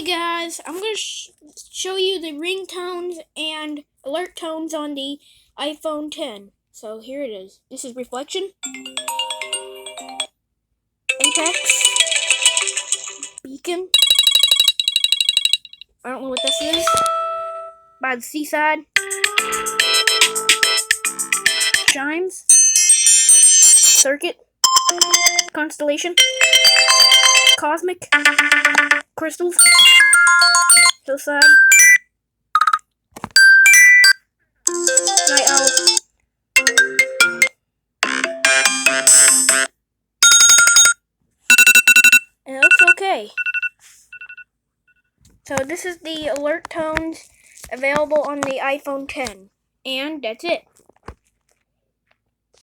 Hey guys, I'm going to show you the ringtones and alert tones on the iPhone 10. So here it is. This is Reflection, Apex, Beacon, I don't know what this is, By the Seaside, Chimes, Circuit, Constellation, Cosmic, Crystals, Hillside, Night Owl, and it looks okay. So this is the alert tones available on the iPhone 10. And that's it.